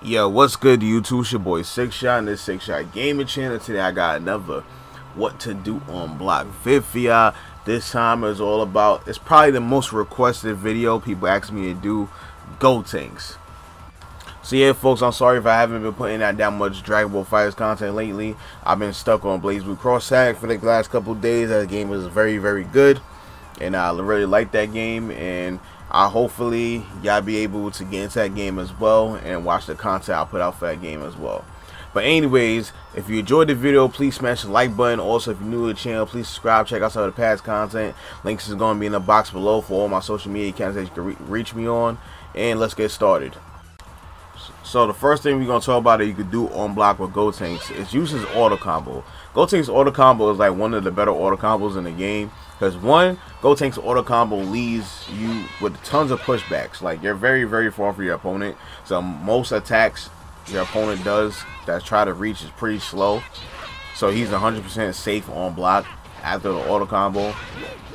Yo, what's good YouTube? It's your boy 6Shot and this 6Shot Gaming channel. Today I got another what to do on block vid for y'all. This time is all about, it's probably the most requested video people ask me to do, Gotenks. So yeah folks, I'm sorry if I haven't been putting out that much Dragon Ball FighterZ content lately. I've been stuck on BlazBlue Cross Tag for the last couple days. That game is very good and I really like that game, and hopefully y'all be able to get into that game as well and watch the content I put out for that game as well. But anyways, if you enjoyed the video, please smash the like button. Also, if you're new to the channel, please subscribe, check out some of the past content. Links is going to be in the box below for all my social media accounts that you can reach me on. And let's get started. So the first thing we're going to talk about that you could do on block with Gotenks is use his auto combo. Gotenks auto combo is like one of the better auto combos in the game. Because one, Gotenks auto combo leaves you with tons of pushbacks. Like, you're very far from your opponent. So most attacks your opponent does that try to reach is pretty slow. So he's 100% safe on block after the auto combo.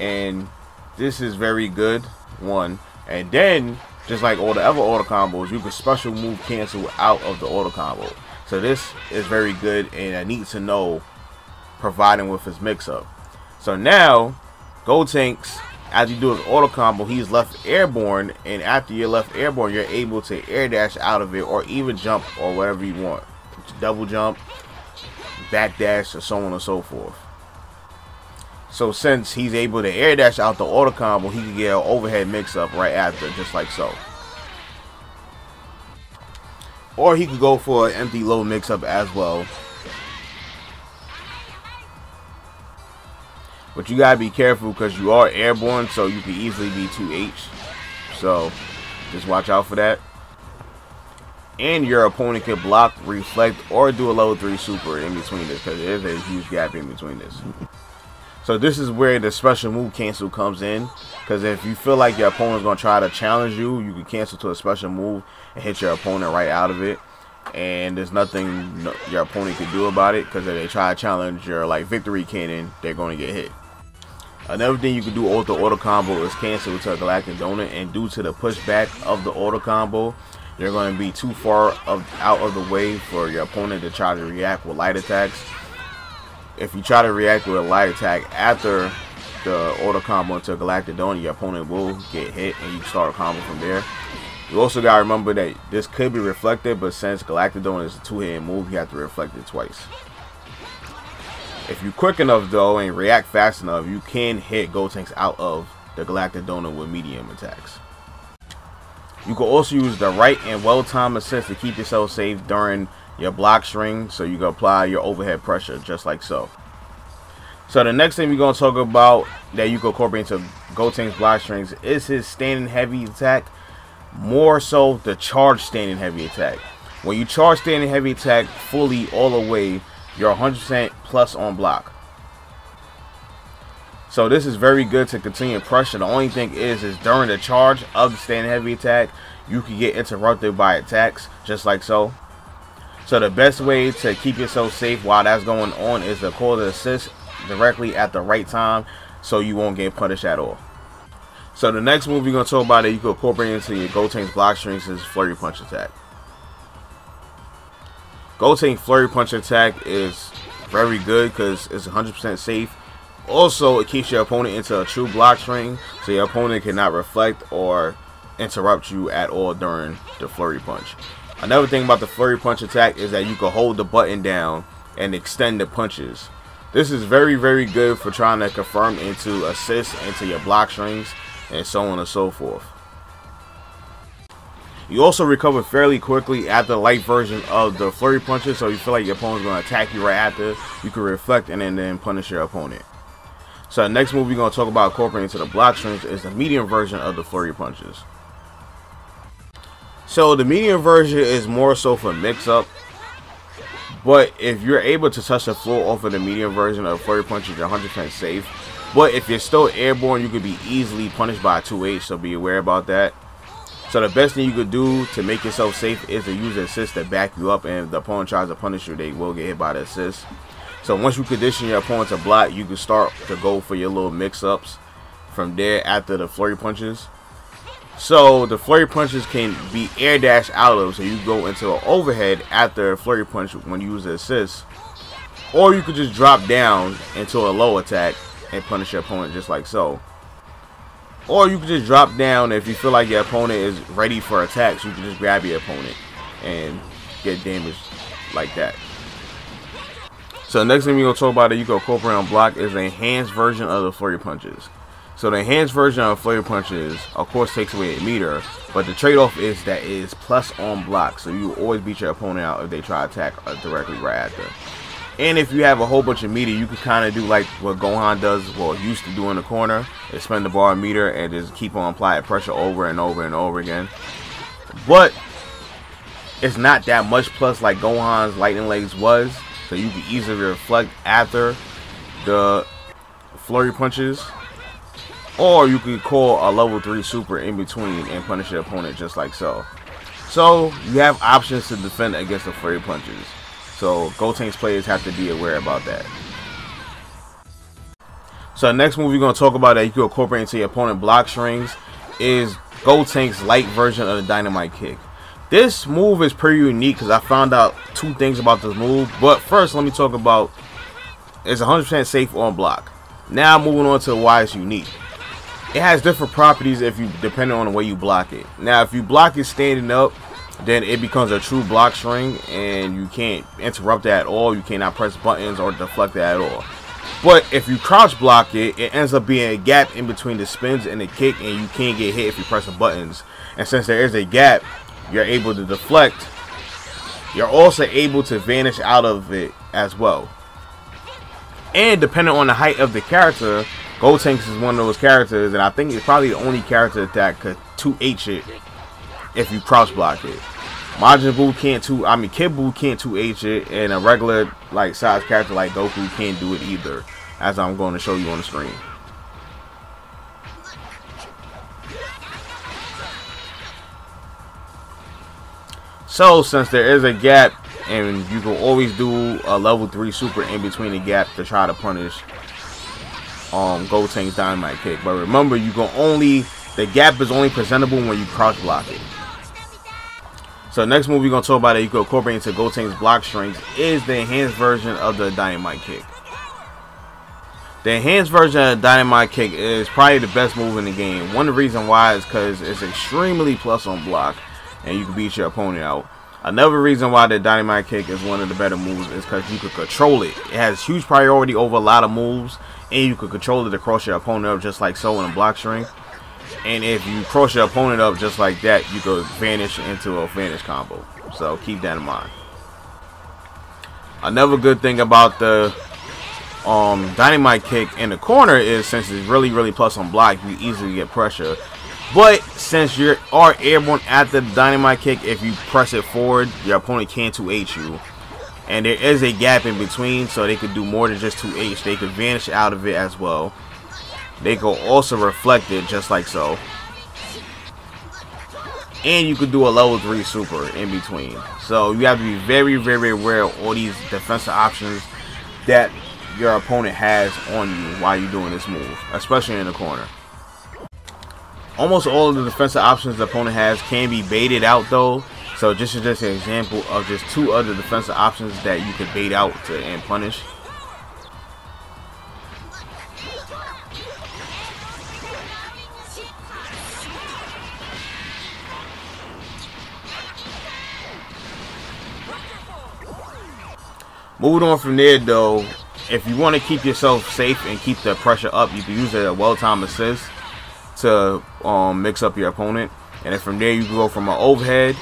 And this is very good, one. And then, just like all the other auto combos, you can special move cancel out of the auto combo. So this is very good and I need to know, providing with his mix-up. So now, Gotenks, as you do his auto combo, he's left airborne, and after you're left airborne, you're able to air dash out of it, or even jump, or whatever you want. Double jump, back dash, or so on and so forth. So since he's able to air dash out the auto combo, he can get an overhead mix-up right after, just like so. Or he could go for an empty low mix-up as well. But you gotta be careful because you are airborne, so you can easily be 2H. So just watch out for that. And your opponent can block, reflect, or do a level 3 super in between this, because there is a huge gap in between this. So this is where the special move cancel comes in, because if you feel like your opponent's gonna try to challenge you, you can cancel to a special move and hit your opponent right out of it. And there's nothing your opponent can do about it, because if they try to challenge your like victory cannon, they're going to get hit. Another thing you can do with the auto combo is cancel to a Galactic Donut, and due to the pushback of the auto combo, you're going to be too far out of the way for your opponent to try to react with light attacks. If you try to react with a light attack after the auto combo into a Galactic Donut, your opponent will get hit and you start a combo from there. You also got to remember that this could be reflected, but since Galactic Donut is a two-hit move, you have to reflect it twice. If you're quick enough though and react fast enough, you can hit Gotenks out of the Galactic Donut with medium attacks. You can also use the right and well-timed assist to keep yourself safe during your block string, so you can apply your overhead pressure just like so. So the next thing we're going to talk about that you can incorporate into Gotenks block strings is his standing heavy attack, more so the charge standing heavy attack. When you charge standing heavy attack fully all the way, you're 100% plus on block. So this is very good to continue pressure. The only thing is during the charge of the standing heavy attack, you can get interrupted by attacks just like so. So the best way to keep yourself safe while that's going on is to call the assist directly at the right time, so you won't get punished at all. So the next move you're going to talk about that you can incorporate into your Gotenks block strings is Flurry Punch attack. Gotenks Flurry Punch attack is very good because it's 100% safe. Also, it keeps your opponent into a true block string, so your opponent cannot reflect or interrupt you at all during the Flurry Punch. Another thing about the Flurry Punch attack is that you can hold the button down and extend the punches. This is very good for trying to confirm into assists into your block strings and so on and so forth. You also recover fairly quickly after the light version of the Flurry Punches, so you feel like your opponent's going to attack you right after, you can reflect and then punish your opponent. So the next move we're going to talk about incorporating into the block strings is the medium version of the Flurry Punches. So the medium version is more so for mix-up, but if you're able to touch the floor off of the medium version of Flurry Punches, you're 100% safe. But if you're still airborne, you could be easily punished by a 2H, so be aware about that. So the best thing you could do to make yourself safe is to use the assist to back you up, and if the opponent tries to punish you, they will get hit by the assist. So once you condition your opponent to block, you can start to go for your little mix-ups from there after the Flurry Punches. So the flurry punches can be air dash out of, so you go into an overhead after a flurry punch when you use the assist, or you could just drop down into a low attack and punish your opponent just like so. Or you could just drop down if you feel like your opponent is ready for attacks. You can just grab your opponent and get damaged like that. So the next thing we're going to talk about that you can incorporate on block is the enhanced version of the flurry punches. So the enhanced version of flurry punches, of course, takes away a meter, but the trade-off is that it is plus on block, so you always beat your opponent out if they try to attack directly right after. And if you have a whole bunch of meter, you can kind of do like what Gohan does, well, used to do in the corner, is spend the bar meter and just keep on applying pressure over and over and over again. But it's not that much plus like Gohan's lightning legs was, so you can easily reflect after the flurry punches. Or you could call a level 3 super in between and punish your opponent just like so. So you have options to defend against the flurry punches. So Gotenks players have to be aware about that. So the next move we're going to talk about that you can incorporate into your opponent block strings is Gotenks' light version of the Dynamite Kick. This move is pretty unique because I found out 2 things about this move. But first, let me talk about it's 100% safe on block. Now moving on to why it's unique. It has different properties depending on the way you block it. Now, if you block it standing up, then it becomes a true block string, and you can't interrupt that at all. You cannot press buttons or deflect that at all. But if you crouch block it, it ends up being a gap in between the spins and the kick, and you can't get hit if you press the buttons. And since there is a gap, you're able to deflect. You're also able to vanish out of it as well. And depending on the height of the character, Gotenks is one of those characters, and I think it's probably the only character that could 2H it if you crouch block it. Majin Buu can't Kid Buu can't 2H it, and a regular like size character like Goku can't do it either, as I'm going to show you on the screen. So since there is a gap, and you can always do a level 3 super in between the gap to try to punish Gotenks' Dynamite Kick. But remember, the gap is only presentable when you crouch block it. So the next move we're going to talk about that you can incorporate into Gotenks' block strings is the enhanced version of the Dynamite Kick. The enhanced version of the Dynamite Kick is probably the best move in the game. One of the reasons why is because it's extremely plus on block, and you can beat your opponent out. Another reason why the Dynamite Kick is one of the better moves is because you can control it. It has huge priority over a lot of moves, and you can control it to cross your opponent up just like so in a block string. And if you cross your opponent up just like that, you could vanish into a vanish combo. So keep that in mind. Another good thing about the Dynamite Kick in the corner is since it's really plus on block, you easily get pressure. But since you are airborne after the Dynamite Kick, if you press it forward, your opponent can't 2H you. And there is a gap in between, so they could do more than just 2H. They could vanish out of it as well. They could also reflect it just like so. And you could do a level 3 super in between. So you have to be very aware of all these defensive options that your opponent has on you while you're doing this move, especially in the corner. Almost all of the defensive options the opponent has can be baited out though. So this is just an example of just 2 other defensive options that you can bait out and punish. Moving on from there though, if you want to keep yourself safe and keep the pressure up, you can use a well-timed assist to mix up your opponent. And then from there you can go from an overhead,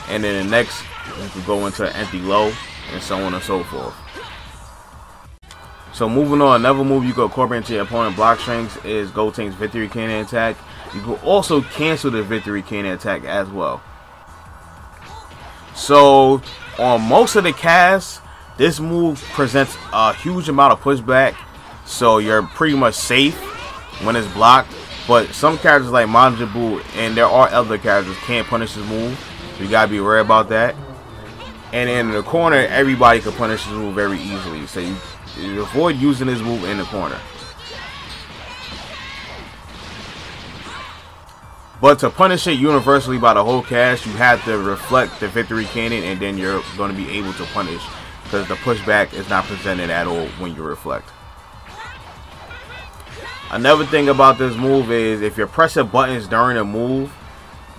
and then the next you can go into an empty low, and so on and so forth. So moving on, another move you can incorporate into your opponent block strings is Gotenks' Victory Cannon attack. You can also cancel the Victory Cannon attack as well. So on most of the casts, this move presents a huge amount of pushback, so you're pretty much safe when it's blocked. But some characters like Majin Buu and there are other characters can't punish this move, so you gotta be aware about that. And in the corner, everybody can punish this move very easily, so you avoid using this move in the corner. But to punish it universally by the whole cast, you have to reflect the victory cannon, and then you're going to be able to punish, because the pushback is not presented at all when you reflect. Another thing about this move is if you're pressing buttons during a move,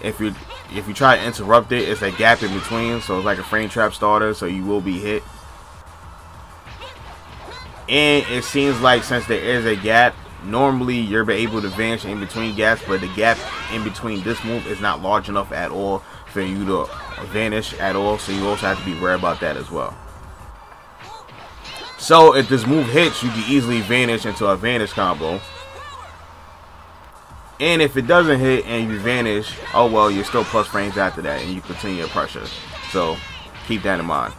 if you try to interrupt it, it's a gap in between, so it's like a frame trap starter, so you will be hit. And it seems like since there is a gap, normally you're able to vanish in between gaps, but the gap in between this move is not large enough at all for you to vanish at all, so you also have to be aware about that as well. So if this move hits, you can easily vanish into a vanish combo. And if it doesn't hit and you vanish, oh well, you're still plus frames after that, and you continue your pressure. So keep that in mind.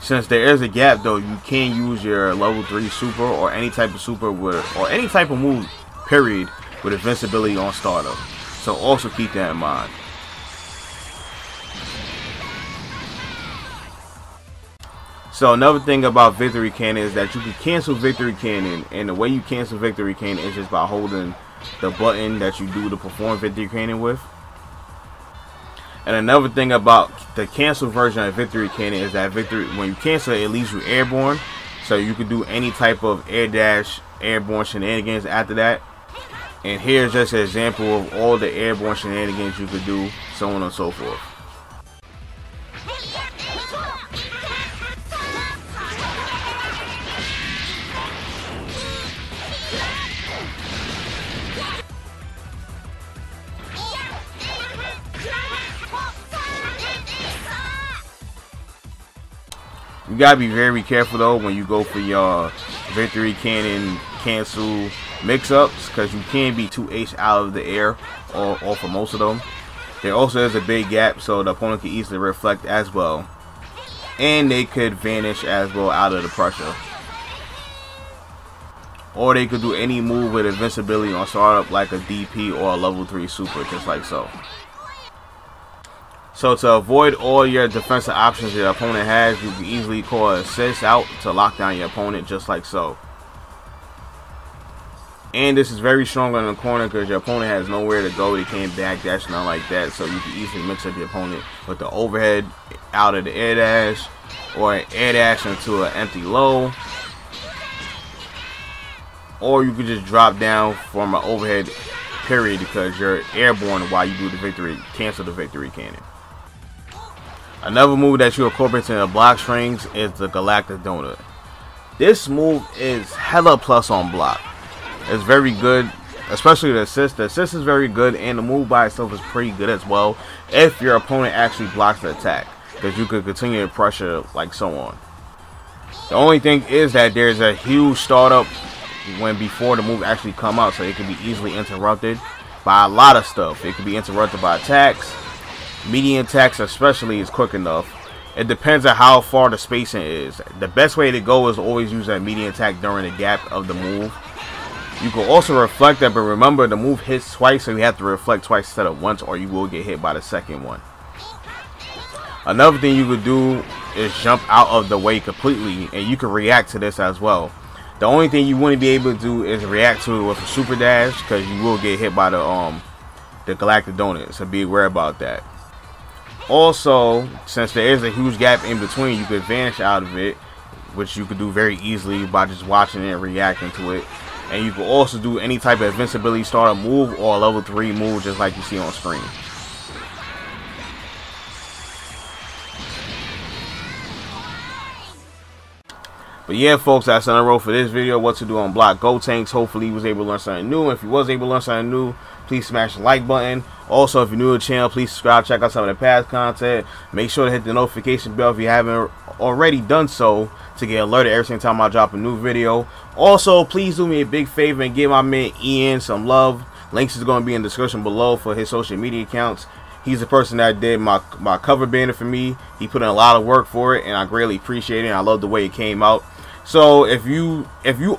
Since there is a gap though, you can use your level 3 super or any type of super or any type of move, period, with invincibility on startup. So also keep that in mind. So another thing about Victory Cannon is that you can cancel Victory Cannon, and the way you cancel Victory Cannon is just by holding the button that you do to perform Victory Cannon with. And another thing about the cancel version of Victory Cannon is that when you cancel it, it leaves you airborne, so you can do any type of air dash, airborne shenanigans after that. And here's just an example of all the airborne shenanigans you could do, so on and so forth. You gotta be very careful though when you go for your Victory Cannon cancel mix-ups, because you can be 2H out of the air or for most of them. There also is a big gap, so the opponent can easily reflect as well, and they could vanish as well out of the pressure. Or they could do any move with invincibility on startup, like a DP or a level 3 super, just like so. So to avoid all your defensive options your opponent has, you can easily call assist out to lock down your opponent, just like so. And this is very strong on the corner because your opponent has nowhere to go. They can't backdash, nothing like that. So you can easily mix up your opponent with the overhead out of the air dash, or an air dash into an empty low. Or you could just drop down from an overhead, period, because you're airborne while you do the victory, cancel the Victory Cannon. Another move that you incorporate in the block strings is the Galactic Donut. This move is hella plus on block. It's very good, especially the assist. The assist is very good, and the move by itself is pretty good as well if your opponent actually blocks the attack, because you could continue to pressure like so on. The only thing is that there's a huge startup before the move actually come out, so it can be easily interrupted by a lot of stuff. It can be interrupted by attacks. Medium attacks especially is quick enough. It depends on how far the spacing is. The best way to go is always use that medium attack during the gap of the move. You can also reflect that, but remember the move hits twice, so you have to reflect twice instead of once, or you will get hit by the second one. Another thing you could do is jump out of the way completely, and you can react to this as well. The only thing you wouldn't be able to do is react to it with a super dash, because you will get hit by the Galactic Donut, so be aware about that. Also, since there is a huge gap in between, you could vanish out of it, which you could do very easily by just watching it and reacting to it. And you can also do any type of invincibility starter move or a level 3 move, just like you see on screen. But yeah, folks, that's on the road for this video. What to do on block Gotenks. Hopefully you was able to learn something new. If you was able to learn something new, please smash the like button. Also, if you're new to the channel, please subscribe, check out some of the past content. Make sure to hit the notification bell if you haven't already done so, to get alerted every single time I drop a new video. Also, please do me a big favor and give my man Ian some love. Links is going to be in the description below for his social media accounts. He's the person that did my cover banner for me. He put in a lot of work for it, and I greatly appreciate it. I love the way it came out. So if you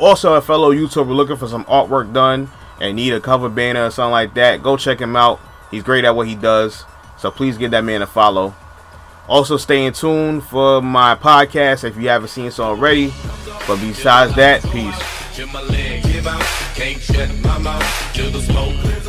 also a fellow YouTuber looking for some artwork done and need a cover banner or something like that, go check him out. He's great at what he does. So please give that man a follow. Also, stay in tune for my podcast if you haven't seen so already. But besides that, peace. can't shut my mouth till the smoke clear.